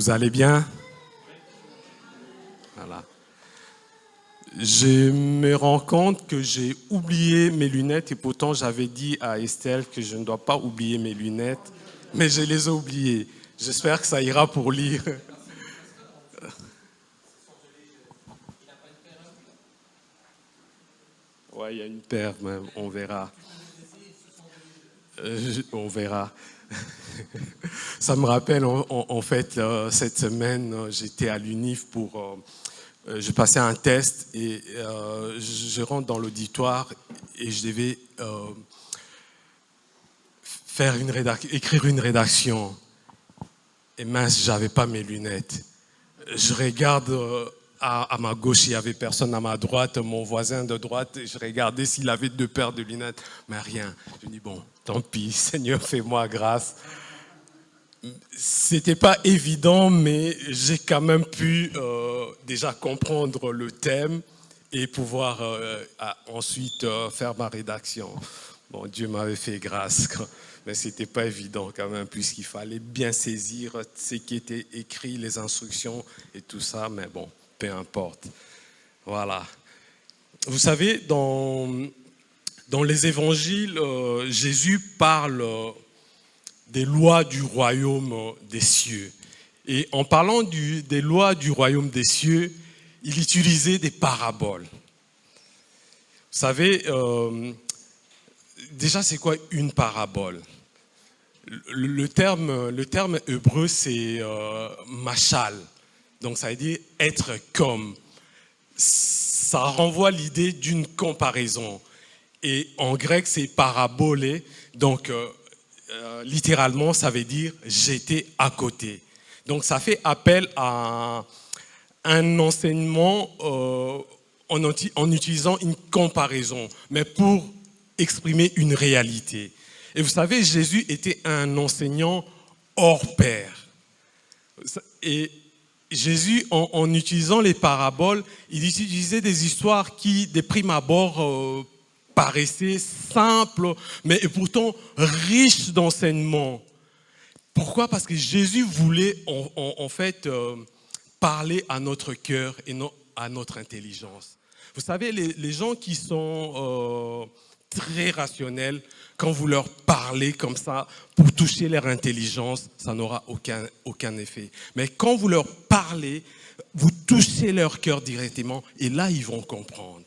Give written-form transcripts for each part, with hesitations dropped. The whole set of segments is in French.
Vous allez bien? Voilà. Je me rends compte que j'ai oublié mes lunettes et pourtant j'avais dit à Estelle que je ne dois pas oublier mes lunettes, mais je les ai oubliées. J'espère que ça ira pour lire. Ouais, il y a une paire, mais on verra. On verra. Ça me rappelle, en fait, cette semaine, j'étais à l'UNIF pour... je passais un test et je rentre dans l'auditoire et je devais écrire une rédaction. Et mince, j'avais pas mes lunettes. Je regarde à ma gauche, il n'y avait personne, à ma droite, mon voisin de droite, je regardais s'il avait deux paires de lunettes, mais rien. Je me dis, bon, tant pis, Seigneur, fais-moi grâce. C'était pas évident, mais j'ai quand même pu déjà comprendre le thème et pouvoir ensuite faire ma rédaction. Bon, Dieu m'avait fait grâce, mais c'était pas évident quand même, puisqu'il fallait bien saisir ce qui était écrit, les instructions et tout ça, mais bon, peu importe. Voilà. Vous savez, dans les évangiles, Jésus parle des lois du royaume des cieux. Et en parlant des lois du royaume des cieux, il utilisait des paraboles. Vous savez, déjà c'est quoi une parabole? Le terme hébreu c'est machal, donc ça veut dire être comme. Ça renvoie à l'idée d'une comparaison. Et en grec c'est parabolé, donc littéralement, ça veut dire j'étais à côté. Donc ça fait appel à un enseignement en utilisant une comparaison, mais pour exprimer une réalité. Et vous savez, Jésus était un enseignant hors pair. Et Jésus, en utilisant les paraboles, il utilisait des histoires qui, de prime abord, paraissaient simples, mais pourtant riches d'enseignements. Pourquoi? Parce que Jésus voulait en fait parler à notre cœur et non à notre intelligence. Vous savez, les gens qui sont très rationnels, quand vous leur parlez comme ça pour toucher leur intelligence, ça n'aura aucun effet. Mais quand vous leur parlez, vous touchez leur cœur directement et là, ils vont comprendre.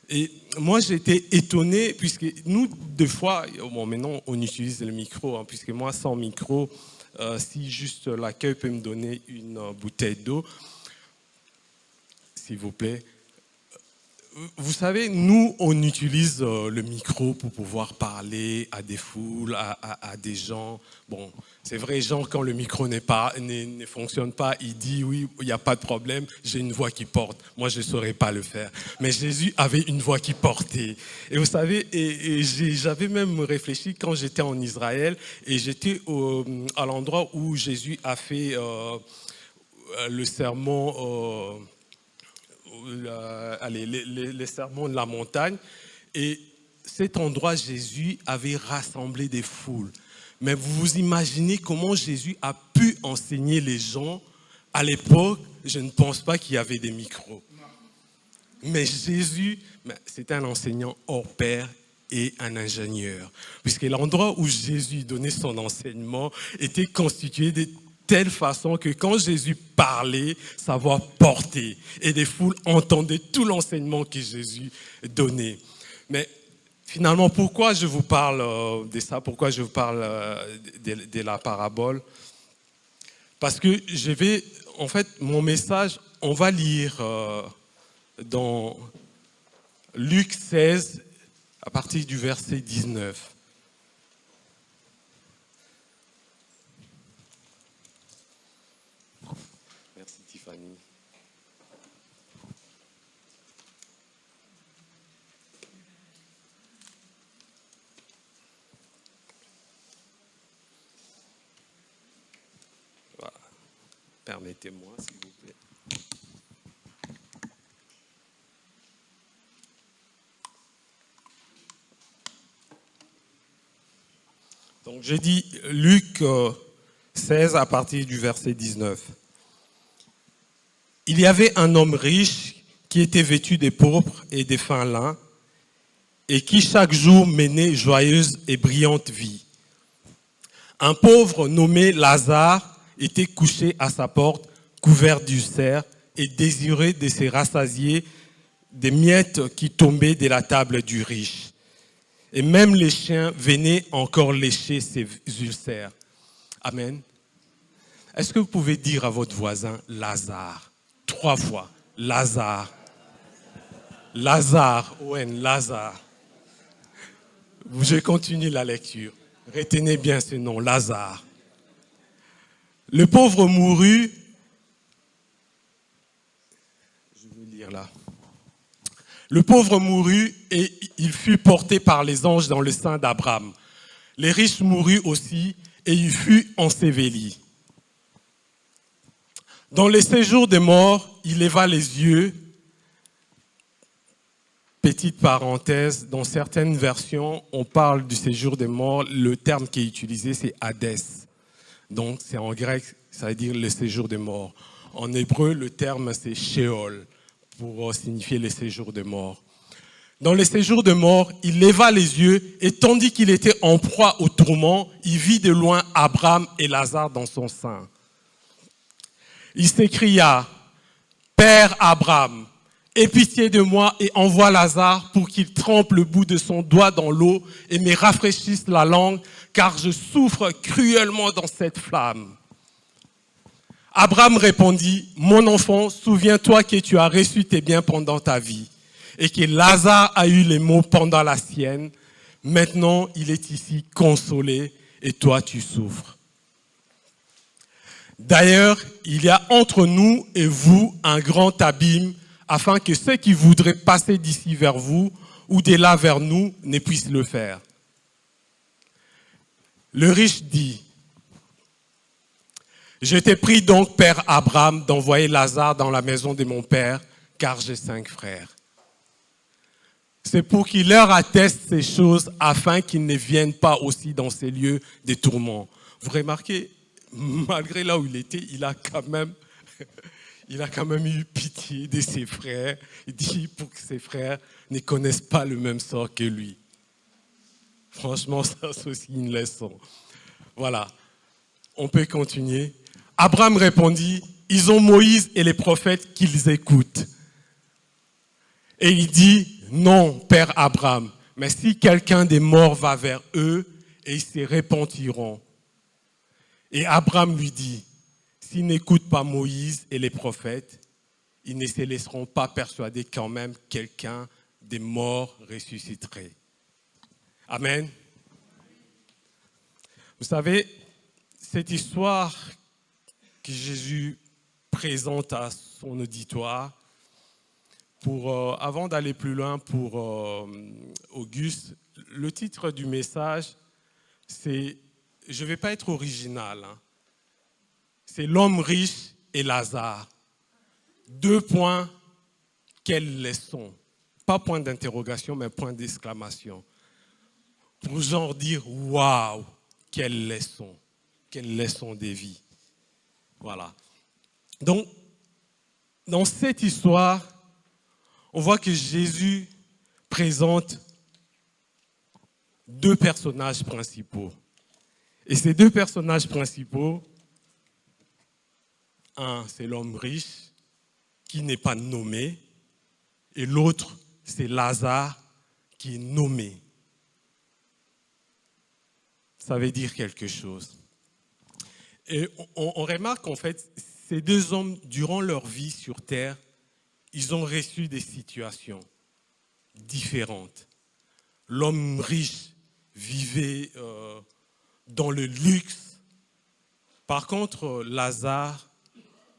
Et moi, j'étais étonné, puisque nous, des fois, bon, maintenant, on utilise le micro, hein, puisque moi, sans micro, si juste l'accueil peut me donner une bouteille d'eau, s'il vous plaît. Vous savez, nous, on utilise le micro pour pouvoir parler à des foules, à des gens. Bon, c'est vrai, Jean, quand le micro ne fonctionne pas, il dit oui, il n'y a pas de problème, j'ai une voix qui porte. Moi, je ne saurais pas le faire. Mais Jésus avait une voix qui portait. Et vous savez, j'avais même réfléchi quand j'étais en Israël et j'étais à l'endroit où Jésus a fait le sermon. Les sermons de la montagne. Et cet endroit, Jésus avait rassemblé des foules. Mais vous vous imaginez comment Jésus a pu enseigner les gens? À l'époque, je ne pense pas qu'il y avait des micros. Mais Jésus, c'était un enseignant hors pair et un ingénieur. Puisque l'endroit où Jésus donnait son enseignement était constitué de telle façon que quand Jésus parlait, sa voix portait et des foules entendaient tout l'enseignement que Jésus donnait. Mais finalement, pourquoi je vous parle de ça? Pourquoi je vous parle de la parabole? Parce que en fait, mon message, on va lire dans Luc 16, à partir du verset 19. Merci Tiffany. Voilà. Permettez-moi, s'il vous plaît. Donc j'ai dit Luc 16 à partir du verset 19. Il y avait un homme riche qui était vêtu des pourpres et des fins lins et qui chaque jour menait joyeuse et brillante vie. Un pauvre nommé Lazare était couché à sa porte, couvert d'ulcères et désirait de se rassasier des miettes qui tombaient de la table du riche. Et même les chiens venaient encore lécher ses ulcères. Amen. Est-ce que vous pouvez dire à votre voisin Lazare? 3 fois. Lazare. Lazare. Owen, Lazare. Je continue la lecture. Retenez bien ce nom, Lazare. Le pauvre mourut. Je vais lire là. Le pauvre mourut et il fut porté par les anges dans le sein d'Abraham. Les riches mourut aussi et il fut enseveli. Dans le séjour des morts, il leva les yeux. Petite parenthèse, dans certaines versions, on parle du séjour des morts. Le terme qui est utilisé, c'est Hadès. Donc, c'est en grec, ça veut dire le séjour des morts. En hébreu, le terme, c'est Sheol, pour signifier le séjour des morts. Dans le séjour des morts, il leva les yeux et tandis qu'il était en proie au tourment, il vit de loin Abraham et Lazare dans son sein. Il s'écria, « Père Abraham, aie pitié de moi et envoie Lazare pour qu'il trempe le bout de son doigt dans l'eau et me rafraîchisse la langue, car je souffre cruellement dans cette flamme. » Abraham répondit, « Mon enfant, souviens-toi que tu as reçu tes biens pendant ta vie et que Lazare a eu les maux pendant la sienne. Maintenant, il est ici consolé et toi, tu souffres. D'ailleurs, il y a entre nous et vous un grand abîme, afin que ceux qui voudraient passer d'ici vers vous ou de là vers nous ne puissent le faire. » Le riche dit, « Je t'ai pris donc, Père Abraham, d'envoyer Lazare dans la maison de mon père, car j'ai 5 frères. C'est pour qu'il leur atteste ces choses, afin qu'ils ne viennent pas aussi dans ces lieux de tourment. » Vous remarquez, malgré là où il était, il a quand même eu pitié de ses frères. Il dit pour que ses frères ne connaissent pas le même sort que lui. Franchement, ça c'est aussi une leçon. Voilà, on peut continuer. Abraham répondit, « Ils ont Moïse et les prophètes qu'ils écoutent. » Et il dit, « Non, Père Abraham, mais si quelqu'un des morts va vers eux, et ils se repentiront. » Et Abraham lui dit, « S'ils n'écoutent pas Moïse et les prophètes, ils ne se laisseront pas persuader quand même quelqu'un des morts ressusciterait. » Amen. Vous savez, cette histoire que Jésus présente à son auditoire, avant d'aller plus loin pour Auguste, le titre du message, c'est, je ne vais pas être original, hein, c'est l'homme riche et Lazare. 2 points, quelle leçon? Pas point d'interrogation, mais point d'exclamation. Pour genre dire, waouh, quelle leçon de vie. Voilà. Donc, dans cette histoire, on voit que Jésus présente 2 personnages principaux. Et ces 2 personnages principaux, un, c'est l'homme riche, qui n'est pas nommé, et l'autre, c'est Lazare, qui est nommé. Ça veut dire quelque chose. Et on remarque en fait, ces 2 hommes, durant leur vie sur terre, ils ont reçu des situations différentes. L'homme riche vivait dans le luxe. Par contre, Lazare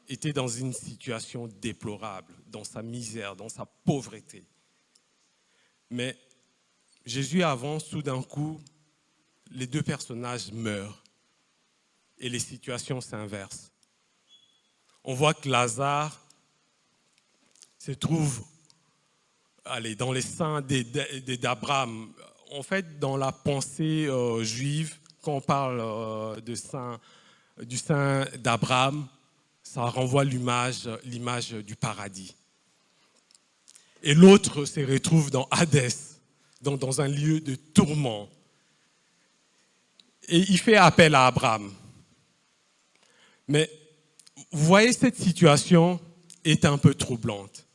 était dans une situation déplorable, dans sa misère, dans sa pauvreté. Mais Jésus avance, tout d'un coup, les 2 personnages meurent et les situations s'inversent. On voit que Lazare se trouve dans les seins d'Abraham. En fait, dans la pensée juive, quand on parle du sein d'Abraham, ça renvoie l'image du paradis. Et l'autre se retrouve dans Hadès, dans un lieu de tourment. Et il fait appel à Abraham. Mais vous voyez, cette situation est un peu troublante.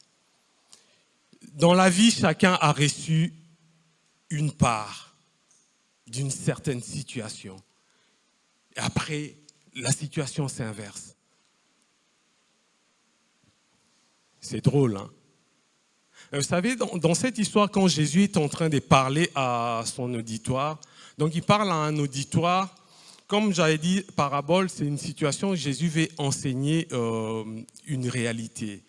Dans la vie, chacun a reçu une part d'une certaine situation. Et après, la situation s'inverse. C'est drôle, hein? Vous savez, dans cette histoire, quand Jésus est en train de parler à son auditoire, donc il parle à un auditoire, comme j'avais dit, parabole, c'est une situation où Jésus veut enseigner une réalité.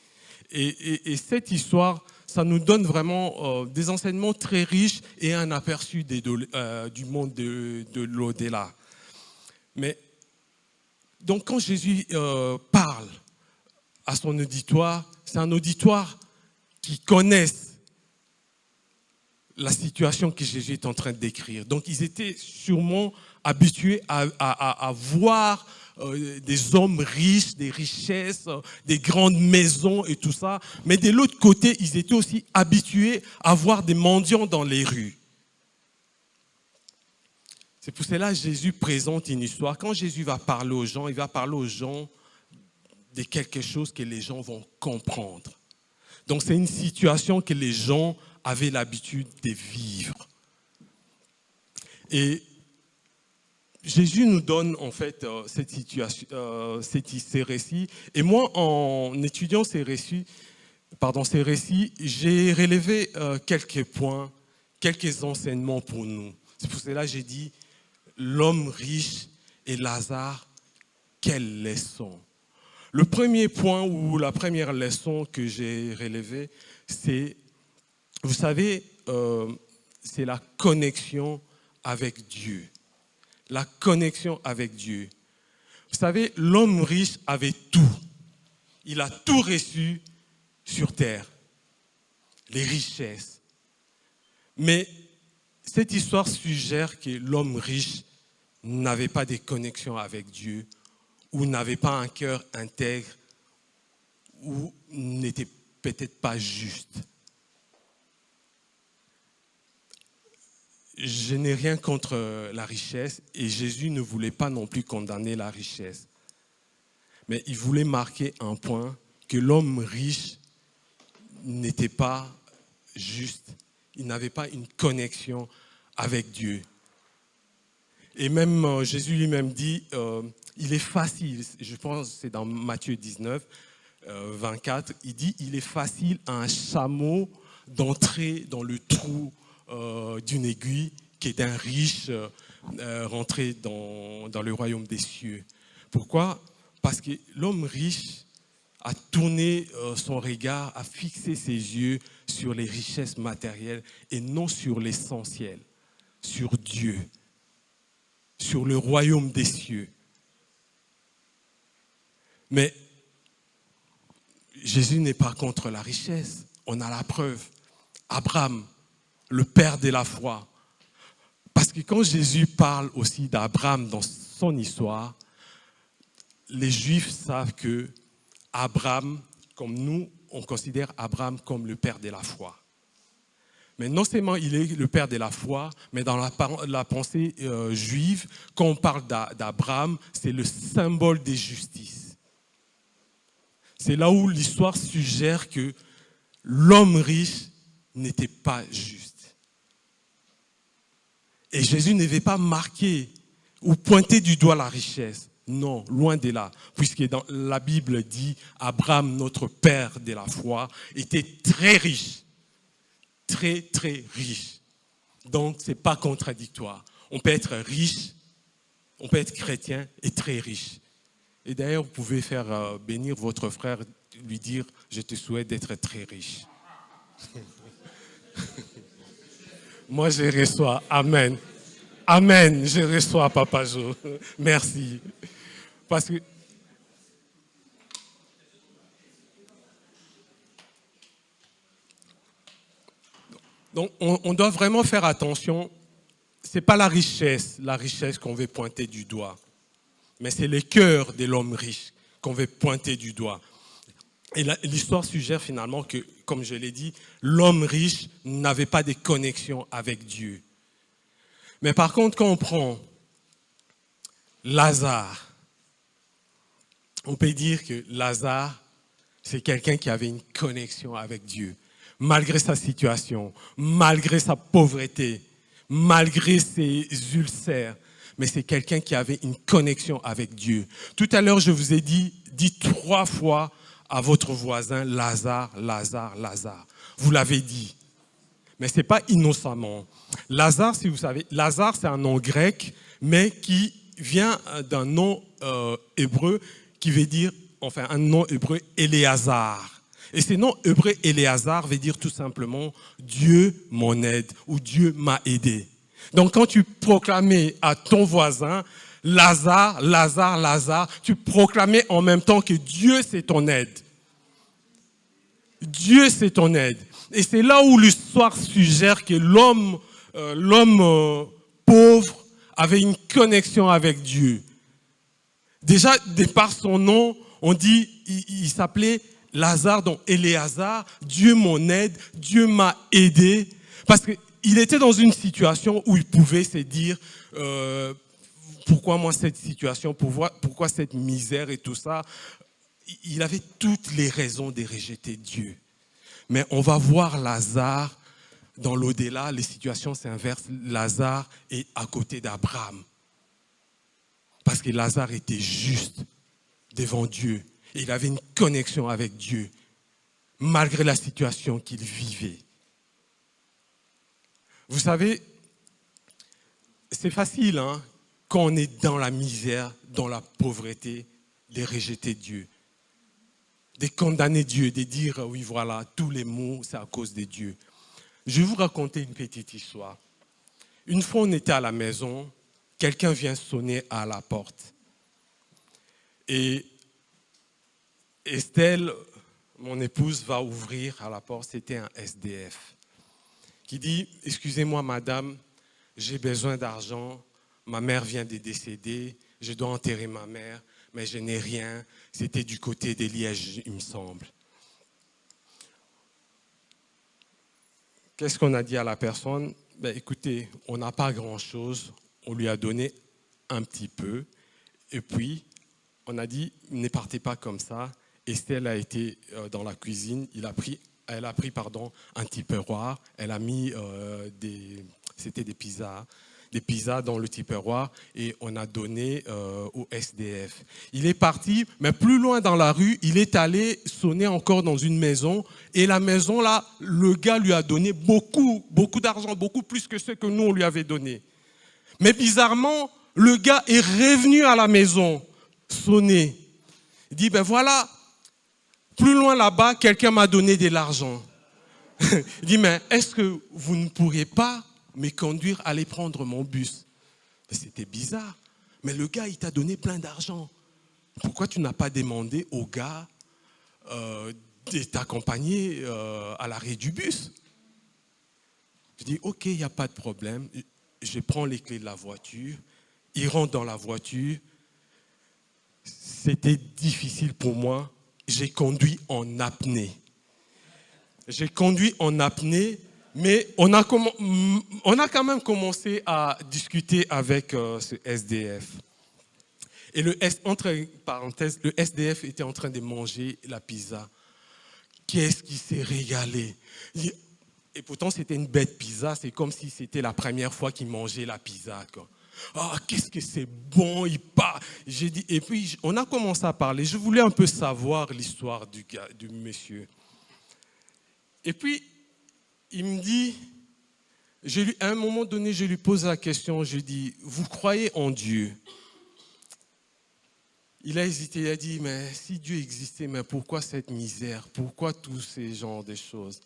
Et cette histoire, ça nous donne vraiment des enseignements très riches et un aperçu du monde de l'au-delà. Mais donc quand Jésus parle à son auditoire, c'est un auditoire qui connaissent la situation que Jésus est en train de décrire. Donc ils étaient sûrement habitués à voir des hommes riches, des richesses, des grandes maisons et tout ça. Mais de l'autre côté, ils étaient aussi habitués à voir des mendiants dans les rues. C'est pour cela que Jésus présente une histoire. Quand Jésus va parler aux gens, il va parler aux gens de quelque chose que les gens vont comprendre. Donc c'est une situation que les gens avaient l'habitude de vivre. Et Jésus nous donne en fait ces récits. Et moi, en étudiant ces récits, j'ai relevé quelques points, quelques enseignements pour nous. C'est pour cela que j'ai dit, l'homme riche et Lazare, quelle leçon! Le premier point ou la première leçon que j'ai relevée, c'est, vous savez, c'est la connexion avec Dieu. La connexion avec Dieu. Vous savez, l'homme riche avait tout. Il a tout reçu sur terre. Les richesses. Mais cette histoire suggère que l'homme riche n'avait pas de connexion avec Dieu, ou n'avait pas un cœur intègre, ou n'était peut-être pas juste. Je n'ai rien contre la richesse et Jésus ne voulait pas non plus condamner la richesse. Mais il voulait marquer un point, que l'homme riche n'était pas juste. Il n'avait pas une connexion avec Dieu. Et même Jésus lui-même dit, il est facile, je pense que c'est dans Matthieu 19, 24, il dit, il est facile à un chameau d'entrer dans le trou d'une aiguille qu'est d'un riche rentrer dans le royaume des cieux. Pourquoi? Parce que l'homme riche a tourné son regard, a fixé ses yeux sur les richesses matérielles et non sur l'essentiel, sur Dieu, sur le royaume des cieux. Mais Jésus n'est pas contre la richesse. On a la preuve. Abraham, le père de la foi. Parce que quand Jésus parle aussi d'Abraham dans son histoire, les Juifs savent que Abraham, comme nous, on considère Abraham comme le père de la foi. Mais non seulement il est le père de la foi, mais dans la pensée juive, quand on parle d'Abraham, c'est le symbole des justices. C'est là où l'histoire suggère que l'homme riche n'était pas juste. Et Jésus ne veut pas marquer ou pointer du doigt la richesse. Non, loin de là. Puisque dans la Bible dit, Abraham, notre père de la foi, était très riche. Très, très riche. Donc, ce n'est pas contradictoire. On peut être riche, on peut être chrétien et très riche. Et d'ailleurs, vous pouvez faire bénir votre frère, lui dire, je te souhaite d'être très riche. Moi, je reçois. Amen. Amen. Je reçois, Papa Jo. Merci. Parce que donc, on doit vraiment faire attention. Ce n'est pas la richesse qu'on veut pointer du doigt, mais c'est le cœur de l'homme riche qu'on veut pointer du doigt. Et l'histoire suggère finalement que, comme je l'ai dit, l'homme riche n'avait pas de connexion avec Dieu. Mais par contre, quand on prend Lazare, on peut dire que Lazare, c'est quelqu'un qui avait une connexion avec Dieu, malgré sa situation, malgré sa pauvreté, malgré ses ulcères. Mais c'est quelqu'un qui avait une connexion avec Dieu. Tout à l'heure, je vous ai dit, dites 3 fois à votre voisin, Lazare, Lazare, Lazare. Vous l'avez dit. Mais ce n'est pas innocemment. Lazare, si vous savez, Lazare, c'est un nom grec, mais qui vient d'un nom hébreu qui veut dire, enfin, un nom hébreu, Éléazar. Et ce nom hébreu, Éléazar, veut dire tout simplement Dieu mon aide ou Dieu m'a aidé. Donc, quand tu proclamais à ton voisin, Lazare, Lazare, Lazare, tu proclamais en même temps que Dieu, c'est ton aide. Dieu, c'est ton aide. Et c'est là où l'histoire suggère que l'homme pauvre avait une connexion avec Dieu. Déjà, de par son nom, on dit, il s'appelait Lazare, donc Éléazar, Dieu mon aide, Dieu m'a aidé. Parce qu'il était dans une situation où il pouvait se dire, pourquoi moi cette situation, pourquoi cette misère et tout ça. Il avait toutes les raisons de rejeter Dieu. Mais on va voir Lazare dans l'au-delà, les situations s'inversent. Lazare est à côté d'Abraham. Parce que Lazare était juste devant Dieu. Et il avait une connexion avec Dieu, malgré la situation qu'il vivait. Vous savez, c'est facile, hein, quand on est dans la misère, dans la pauvreté, de rejeter Dieu. De condamner Dieu, de dire, oui, voilà, tous les maux, c'est à cause de Dieu. Je vais vous raconter une petite histoire. Une fois, on était à la maison, quelqu'un vient sonner à la porte. Et Estelle, mon épouse, va ouvrir à la porte. C'était un SDF qui dit, excusez-moi madame, j'ai besoin d'argent, ma mère vient de décéder, je dois enterrer ma mère, mais je n'ai rien. C'était du côté des Lièges, il me semble. Qu'est-ce qu'on a dit à la personne? Ben, écoutez, on n'a pas grand-chose, on lui a donné un petit peu, et puis on a dit, ne partez pas comme ça. Estelle a été dans la cuisine, elle a pris un tupperware, elle a mis c'était des pizzas dans le tupperware et on a donné au SDF. Il est parti, mais plus loin dans la rue, il est allé sonner encore dans une maison et la maison là, le gars lui a donné beaucoup d'argent, beaucoup plus que ce que nous on lui avait donné. Mais bizarrement, le gars est revenu à la maison sonner. Il dit, ben voilà, plus loin là-bas, quelqu'un m'a donné de l'argent. Il dit, mais est-ce que vous ne pourriez pas me conduire à aller prendre mon bus? C'était bizarre. Mais le gars, il t'a donné plein d'argent. Pourquoi tu n'as pas demandé au gars de t'accompagner à l'arrêt du bus? Je dis, ok, il n'y a pas de problème. Je prends les clés de la voiture. Il rentre dans la voiture. C'était difficile pour moi. J'ai conduit en apnée. J'ai conduit en apnée, mais on a quand même commencé à discuter avec ce SDF. Et entre parenthèses, le SDF était en train de manger la pizza. Qu'est-ce qu'il s'est régalé! Et pourtant, c'était une bête pizza. C'est comme si c'était la première fois qu'il mangeait la pizza, quoi. Ah, qu'est-ce que c'est bon, il part. J'ai dit, et puis, on a commencé à parler. Je voulais un peu savoir l'histoire du monsieur. Et puis, il me dit, à un moment donné, je lui pose la question, je dis, vous croyez en Dieu? Il a hésité, il a dit, mais si Dieu existait, mais pourquoi cette misère? Pourquoi tous ces genres de choses?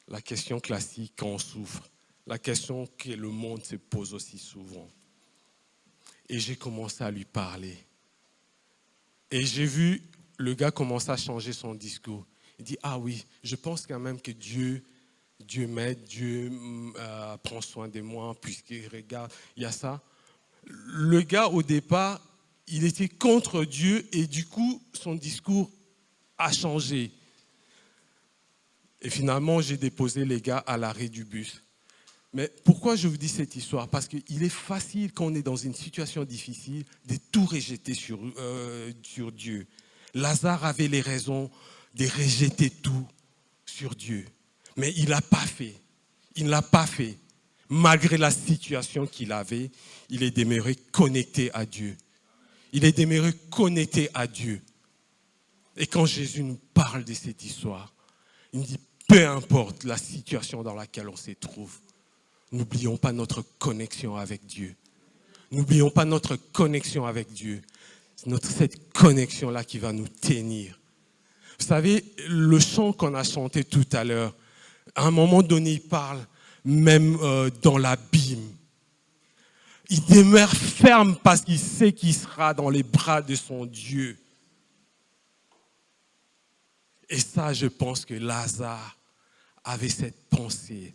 La question classique quand on souffre, la question que le monde se pose aussi souvent. Et j'ai commencé à lui parler. Et j'ai vu le gars commencer à changer son discours. Il dit, ah oui, je pense quand même que Dieu m'aide, Dieu prend soin de moi, puisqu'il regarde, il y a ça. Le gars, au départ, il était contre Dieu et du coup, son discours a changé. Et finalement, j'ai déposé les gars à l'arrêt du bus. Mais pourquoi je vous dis cette histoire? Parce qu'il est facile, quand on est dans une situation difficile, de tout rejeter sur Dieu. Lazare avait les raisons de rejeter tout sur Dieu. Mais il ne l'a pas fait. Il ne l'a pas fait. Malgré la situation qu'il avait, il est demeuré connecté à Dieu. Il est demeuré connecté à Dieu. Et quand Jésus nous parle de cette histoire, il nous dit, peu importe la situation dans laquelle on se trouve, n'oublions pas notre connexion avec Dieu. N'oublions pas notre connexion avec Dieu. C'est cette connexion-là qui va nous tenir. Vous savez, le chant qu'on a chanté tout à l'heure, à un moment donné, il parle même dans l'abîme. Il demeure ferme parce qu'il sait qu'il sera dans les bras de son Dieu. Et ça, je pense que Lazare avait cette pensée.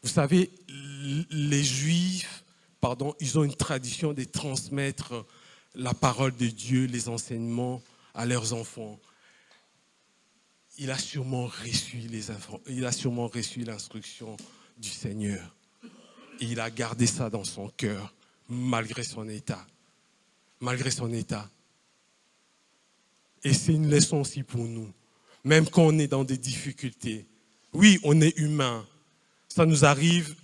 Vous savez, les Juifs, ils ont une tradition de transmettre la parole de Dieu, les enseignements à leurs enfants. Il a sûrement reçu l'instruction du Seigneur. Et il a gardé ça dans son cœur, malgré son état. Malgré son état. Et c'est une leçon aussi pour nous. Même quand on est dans des difficultés. Oui, on est humain. Ça nous arrive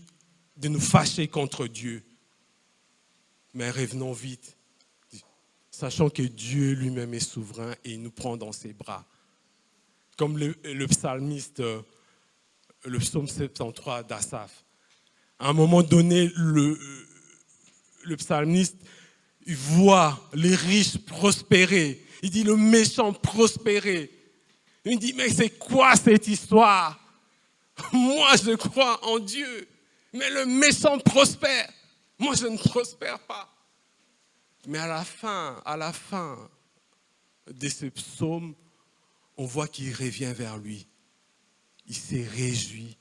de nous fâcher contre Dieu. Mais revenons vite, sachant que Dieu lui-même est souverain et il nous prend dans ses bras. Comme le psalmiste, le psaume 73 d'Asaph. À un moment donné, le psalmiste il voit les riches prospérer. Il dit le méchant prospérer. Il dit mais c'est quoi cette histoire? Moi je crois en Dieu, mais le méchant prospère. Moi je ne prospère pas. Mais à la fin de ce psaume, on voit qu'il revient vers lui. Il s'est réjoui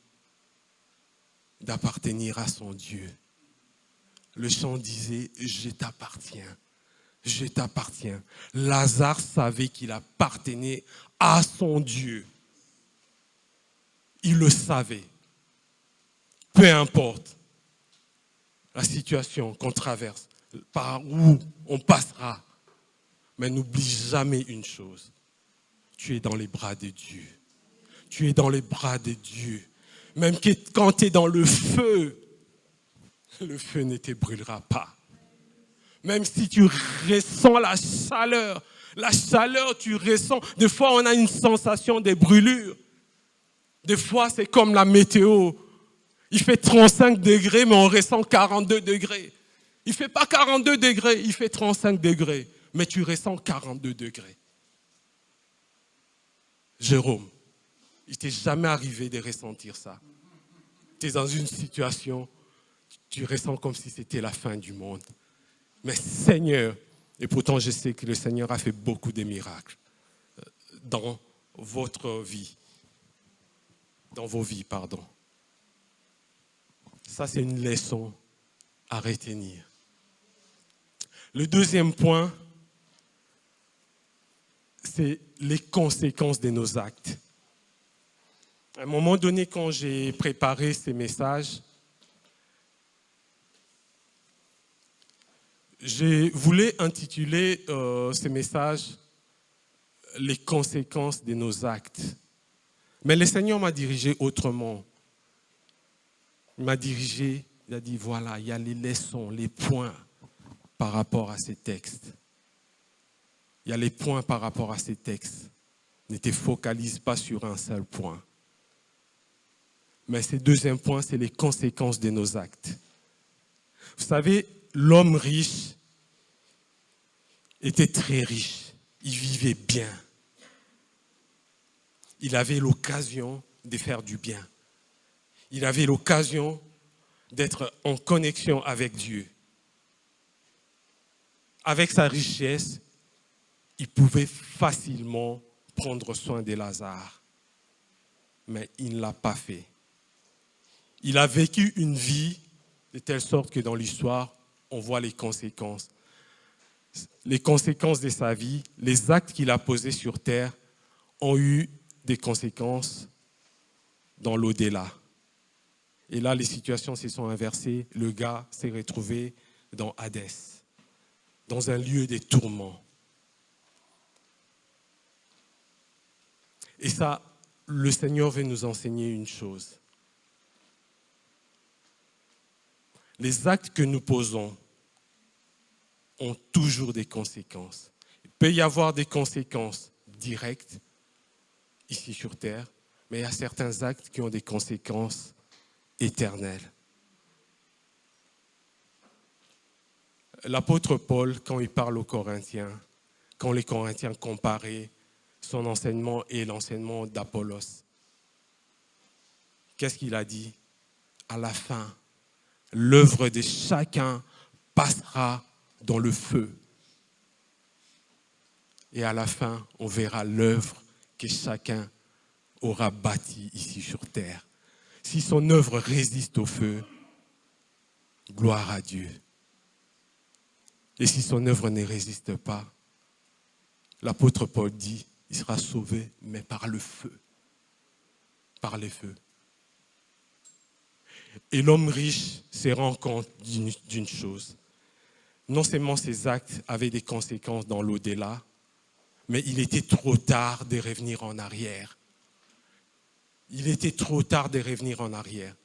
d'appartenir à son Dieu. Le chant disait, je t'appartiens, je t'appartiens. Lazare savait qu'il appartenait à son Dieu. Il le savait. Peu importe la situation qu'on traverse, par où on passera, mais n'oublie jamais une chose. Tu es dans les bras de Dieu. Tu es dans les bras de Dieu. Même quand tu es dans le feu ne te brûlera pas. Même si tu ressens la chaleur tu ressens. Des fois, on a une sensation de brûlure. Des fois, c'est comme la météo. Il fait 35 degrés, mais on ressent 42 degrés. Il ne fait pas 42 degrés, il fait 35 degrés. Mais tu ressens 42 degrés. Jérôme, il ne t'est jamais arrivé de ressentir ça. Tu es dans une situation, tu ressens comme si c'était la fin du monde. Mais Seigneur, et pourtant je sais que le Seigneur a fait beaucoup de miracles dans votre vie, dans vos vies, pardon. Ça, c'est une leçon à retenir. Le deuxième point, c'est les conséquences de nos actes. À un moment donné, quand j'ai préparé ces messages, je voulais intituler ces messages « Les conséquences de nos actes ». Mais le Seigneur m'a dirigé autrement. Il m'a dirigé, il a dit voilà, il y a les leçons, les points par rapport à ces textes. Il y a les points par rapport à ces textes. Ne te focalise pas sur un seul point. Mais ce deuxième point, c'est les conséquences de nos actes. Vous savez, l'homme riche était très riche. Il vivait bien. Il avait l'occasion de faire du bien. Il avait l'occasion d'être en connexion avec Dieu. Avec sa richesse, il pouvait facilement prendre soin de Lazare. Mais il ne l'a pas fait. Il a vécu une vie de telle sorte que dans l'histoire, on voit les conséquences. les conséquences de sa vie, les actes qu'il a posés sur terre ont eu des conséquences dans l'au-delà. Et là, les situations se sont inversées. Le gars s'est retrouvé dans Hadès, dans un lieu des tourments. Et ça, le Seigneur veut nous enseigner une chose. Les actes que nous posons ont toujours des conséquences. Il peut y avoir des conséquences directes ici sur terre, mais il y a certains actes qui ont des conséquences éternelles. L'apôtre Paul, quand il parle aux Corinthiens, quand les Corinthiens comparaient son enseignement et l'enseignement d'Apollos, qu'est-ce qu'il a dit? À la fin, l'œuvre de chacun passera dans le feu. Et à la fin, on verra l'œuvre que chacun aura bâtie ici sur terre. Si son œuvre résiste au feu, gloire à Dieu. Et si son œuvre ne résiste pas, l'apôtre Paul dit, il sera sauvé, mais par le feu. Par les feux. Et l'homme riche se rend compte d'une chose. Non seulement ses actes avaient des conséquences dans l'au-delà, mais il était trop tard de revenir en arrière. Il était trop tard de revenir en arrière.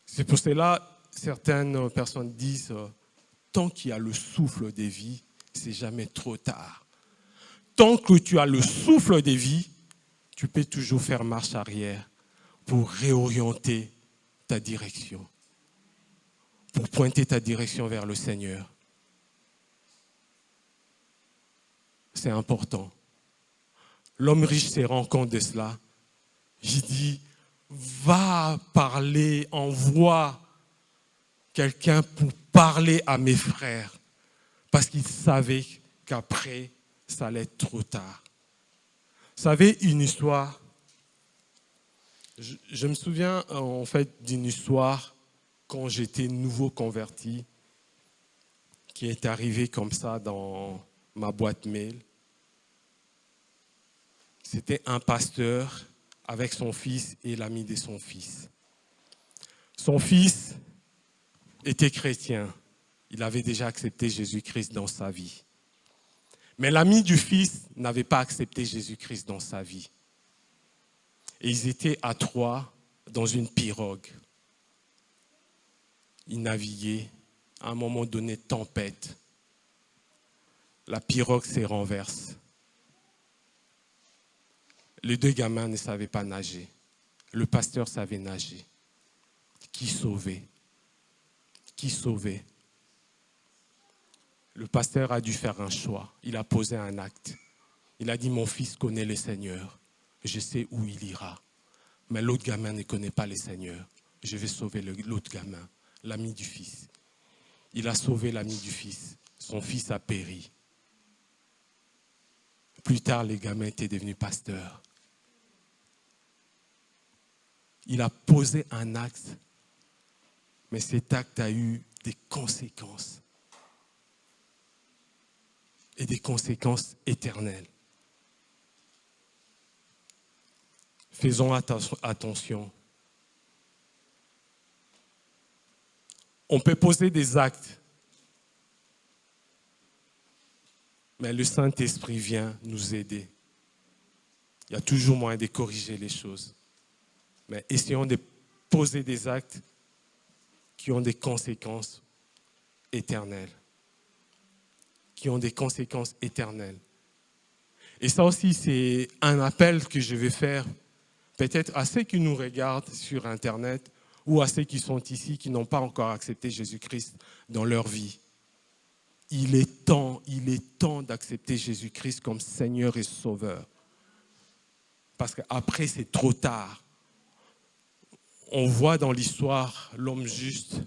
C'est pour cela que certaines personnes disent, tant qu'il y a le souffle de vie, c'est jamais trop tard. Tant que tu as le souffle de vie, tu peux toujours faire marche arrière pour réorienter ta direction, pour pointer ta direction vers le Seigneur. C'est important. L'homme riche se rend compte de cela. J'ai dit, va parler, envoie quelqu'un pour parler à mes frères, parce qu'il savait qu'après, ça allait être trop tard. Vous savez, une histoire, je me souviens en fait d'une histoire quand j'étais nouveau converti, qui est arrivée comme ça dans ma boîte mail. C'était un pasteur avec son fils et l'ami de son fils. Son fils était chrétien. Il avait déjà accepté Jésus-Christ dans sa vie. Mais l'ami du fils n'avait pas accepté Jésus-Christ dans sa vie. Et ils étaient à trois dans une pirogue. Ils naviguaient. À un moment donné, tempête. La pirogue se renverse. Les deux gamins ne savaient pas nager. Le pasteur savait nager. Qui sauvait? Qui sauvait? Le pasteur a dû faire un choix. Il a posé un acte. Il a dit, mon fils connaît le Seigneur. Je sais où il ira. Mais l'autre gamin ne connaît pas le Seigneur. Je vais sauver l'autre gamin, l'ami du fils. Il a sauvé l'ami du fils. Son fils a péri. Plus tard, les gamins étaient devenus pasteurs. Il a posé un acte, mais cet acte a eu des conséquences. Et des conséquences éternelles. Faisons attention. On peut poser des actes, mais le Saint-Esprit vient nous aider. Il y a toujours moyen de corriger les choses. Mais essayons de poser des actes qui ont des conséquences éternelles. Qui ont des conséquences éternelles. Et ça aussi, c'est un appel que je vais faire peut-être à ceux qui nous regardent sur Internet ou à ceux qui sont ici, qui n'ont pas encore accepté Jésus-Christ dans leur vie. Il est temps d'accepter Jésus-Christ comme Seigneur et Sauveur. Parce qu'après, c'est trop tard. On voit dans l'histoire l'homme juste.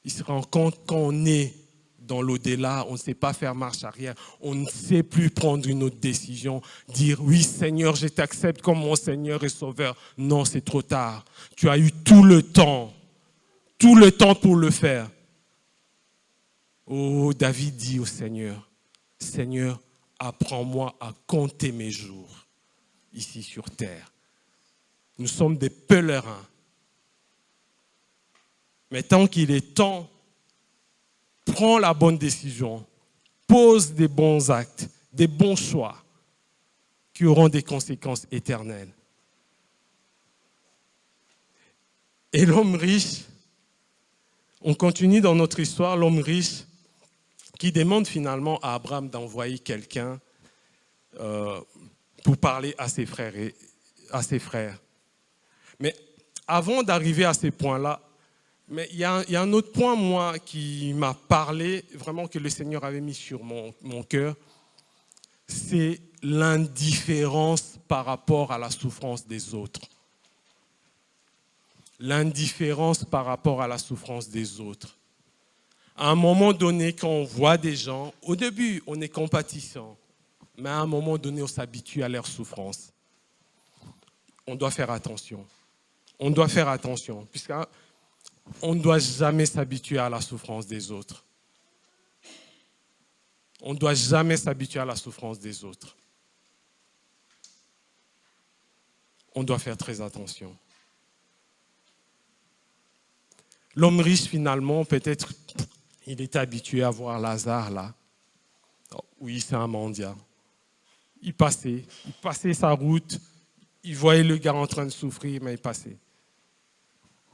Il se rend compte quand on est dans l'au-delà, on ne sait pas faire marche arrière, on ne sait plus prendre une autre décision, dire oui Seigneur, je t'accepte comme mon Seigneur et Sauveur. Non, c'est trop tard. Tu as eu tout le temps pour le faire. Oh, David dit au Seigneur, Seigneur, apprends-moi à compter mes jours ici sur terre. Nous sommes des pèlerins. Mais tant qu'il est temps, prends la bonne décision, pose des bons actes, des bons choix qui auront des conséquences éternelles. Et l'homme riche, on continue dans notre histoire, l'homme riche qui demande finalement à Abraham d'envoyer quelqu'un pour parler à ses frères. Mais avant d'arriver à ces points-là, mais il y a un autre point, moi, qui m'a parlé, vraiment que le Seigneur avait mis sur mon cœur, c'est l'indifférence par rapport à la souffrance des autres. L'indifférence par rapport à la souffrance des autres. À un moment donné, quand on voit des gens, au début, on est compatissant, mais à un moment donné, on s'habitue à leur souffrance. On doit faire attention. On doit faire attention, puisqu'on ne doit jamais s'habituer à la souffrance des autres. On ne doit jamais s'habituer à la souffrance des autres. On doit faire très attention. L'homme riche, finalement, peut-être, il était habitué à voir Lazare là. Oui, c'est un mendiant. Il passait sa route, il voyait le gars en train de souffrir, mais il passait.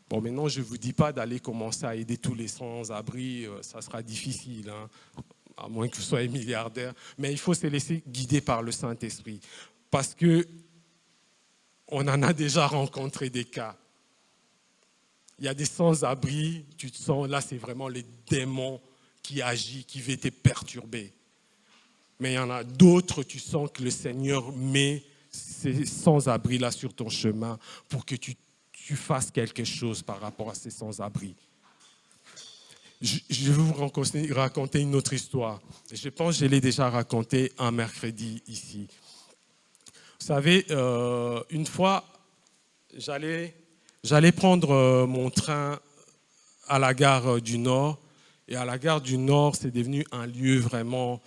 Bon, maintenant, je ne vous dis pas d'aller commencer à aider tous les sans-abri, ça sera difficile, hein, à moins que vous soyez milliardaire, mais il faut se laisser guider par le Saint-Esprit, parce qu'on en a déjà rencontré des cas. Il y a des sans-abri, tu te sens, là c'est vraiment les démons qui agissent, qui veulent te perturber. Mais il y en a d'autres, tu sens que le Seigneur met ces sans-abri là sur ton chemin pour que tu fasses quelque chose par rapport à ces sans-abri. Je vais vous raconter une autre histoire. Je pense que je l'ai déjà racontée un mercredi ici. Vous savez, une fois, j'allais prendre mon train à la gare du Nord. Et à la gare du Nord, c'est devenu un lieu vraiment...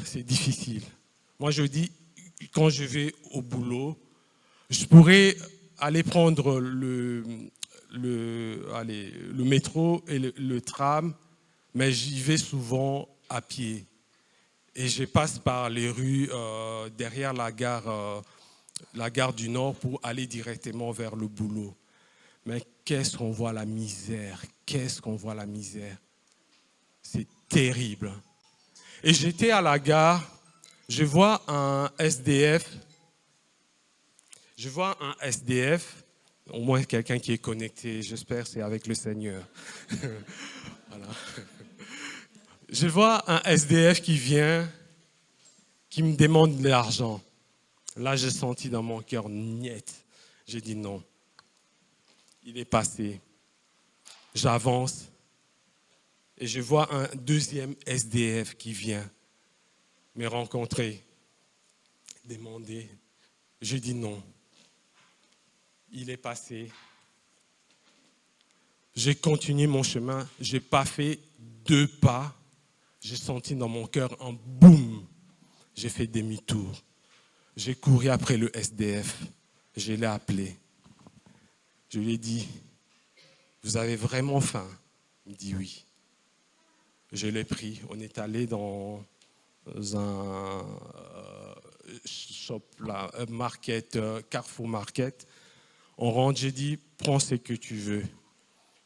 C'est difficile. Moi, je dis, quand je vais au boulot, je pourrais aller prendre le métro et le tram, mais j'y vais souvent à pied. Et je passe par les rues derrière la gare du Nord pour aller directement vers le boulot. Mais qu'est-ce qu'on voit la misère, qu'est-ce qu'on voit la misère. C'est terrible. Et j'étais à la gare, je vois un SDF, au moins quelqu'un qui est connecté, j'espère c'est avec le Seigneur. Voilà. Je vois un SDF qui vient, qui me demande de l'argent. Là, j'ai senti dans mon cœur, niet. J'ai dit non. Il est passé. J'avance et je vois un deuxième SDF qui vient me rencontrer, demander. Je dis non. Il est passé. J'ai continué mon chemin. Je n'ai pas fait 2 pas. J'ai senti dans mon cœur un boum. J'ai fait demi-tour. J'ai couru après le SDF. Je l'ai appelé. Je lui ai dit, vous avez vraiment faim? Il me dit oui. Je l'ai pris. On est allé dans un shop, là, un market, Carrefour Market. On rentre, j'ai dit, prends ce que tu veux.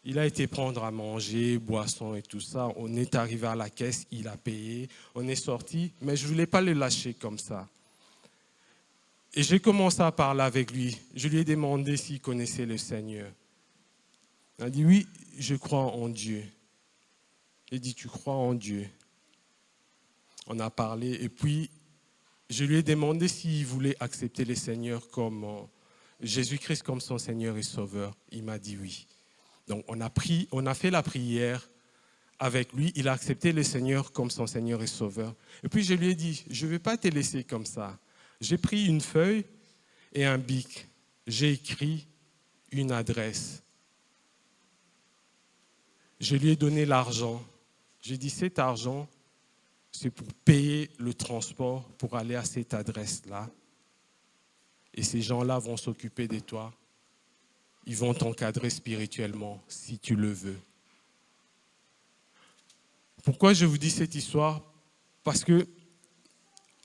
Il a été prendre à manger, boisson et tout ça. On est arrivé à la caisse, il a payé. On est sorti, mais je ne voulais pas le lâcher comme ça. Et j'ai commencé à parler avec lui. Je lui ai demandé s'il connaissait le Seigneur. Il a dit, oui, je crois en Dieu. J'ai dit, tu crois en Dieu? On a parlé et puis je lui ai demandé s'il voulait accepter le Seigneur comme Jésus-Christ comme son Seigneur et Sauveur. Il m'a dit oui. Donc on a fait la prière avec lui. Il a accepté le Seigneur comme son Seigneur et Sauveur. Et puis je lui ai dit, je ne vais pas te laisser comme ça. J'ai pris une feuille et un bic. J'ai écrit une adresse. Je lui ai donné l'argent. J'ai dit, cet argent, c'est pour payer le transport pour aller à cette adresse-là. Et ces gens-là vont s'occuper de toi. Ils vont t'encadrer spirituellement, si tu le veux. Pourquoi je vous dis cette histoire? Parce que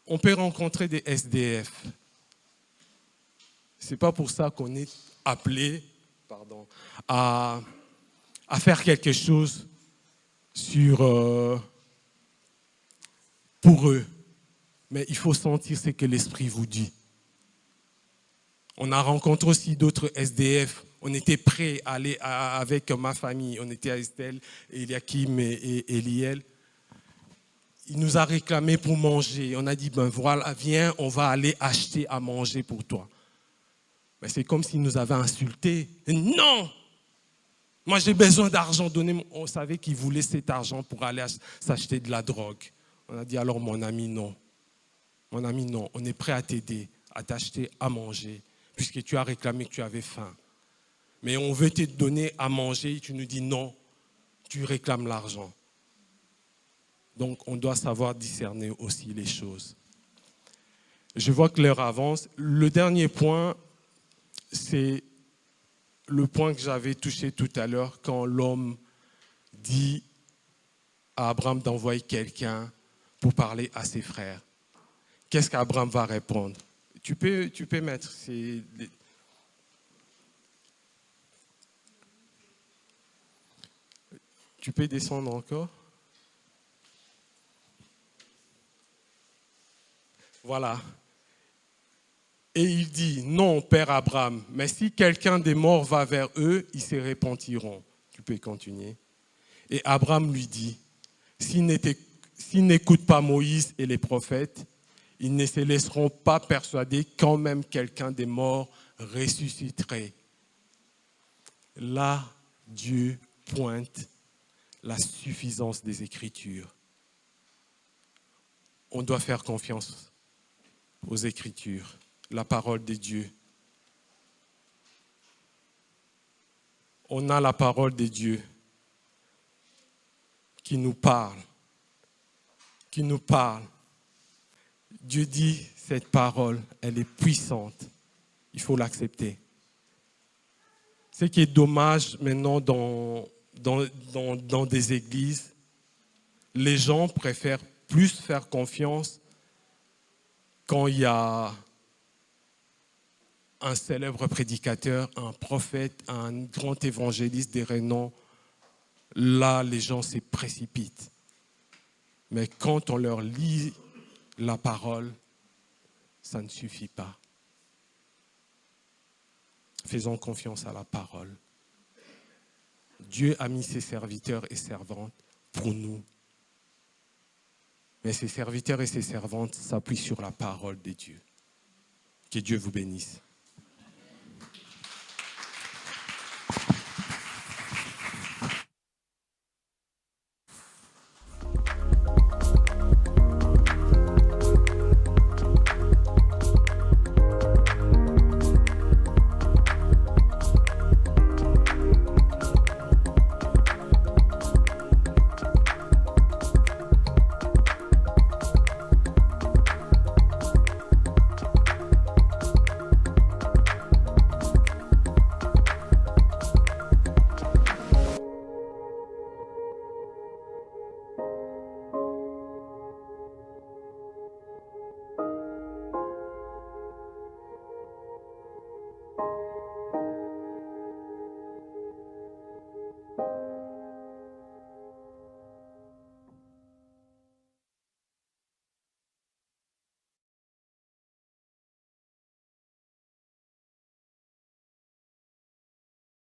on peut rencontrer des SDF. Ce n'est pas pour ça qu'on est appelé à faire quelque chose pour eux. Mais il faut sentir ce que l'Esprit vous dit. On a rencontré aussi d'autres SDF. On était prêts à aller avec ma famille. On était à Estelle, Eliakim et Eliel. Il nous a réclamé pour manger. On a dit, ben voilà, viens, on va aller acheter à manger pour toi. Mais c'est comme s'il nous avait insultés. Non! Moi, j'ai besoin d'argent. On savait qu'il voulait cet argent pour aller s'acheter de la drogue. On a dit, alors mon ami, non. Mon ami, non. On est prêt à t'aider, à t'acheter à manger, puisque tu as réclamé que tu avais faim. Mais on veut te donner à manger et tu nous dis non, tu réclames l'argent. Donc, on doit savoir discerner aussi les choses. Je vois que l'heure avance. Le dernier point, c'est le point que j'avais touché tout à l'heure quand l'homme dit à Abraham d'envoyer quelqu'un pour parler à ses frères. Qu'est-ce qu'Abraham va répondre? Tu peux mettre Tu peux descendre encore? Voilà. Et il dit, non, Père Abraham, mais si quelqu'un des morts va vers eux, ils se repentiront. Tu peux continuer. Et Abraham lui dit, s'ils n'écoutent pas Moïse et les prophètes, ils ne se laisseront pas persuader quand même quelqu'un des morts ressusciterait. Là, Dieu pointe la suffisance des Écritures. On doit faire confiance aux Écritures, la parole de Dieu. On a la parole de Dieu qui nous parle, Dieu dit, cette parole, elle est puissante. Il faut l'accepter. Ce qui est dommage maintenant dans des églises, les gens préfèrent plus faire confiance quand il y a un célèbre prédicateur, un prophète, un grand évangéliste des renom. Là, les gens se précipitent. Mais quand on leur lit la parole, ça ne suffit pas. Faisons confiance à la parole. Dieu a mis ses serviteurs et servantes pour nous. Mais ses serviteurs et ses servantes s'appuient sur la parole de Dieu. Que Dieu vous bénisse.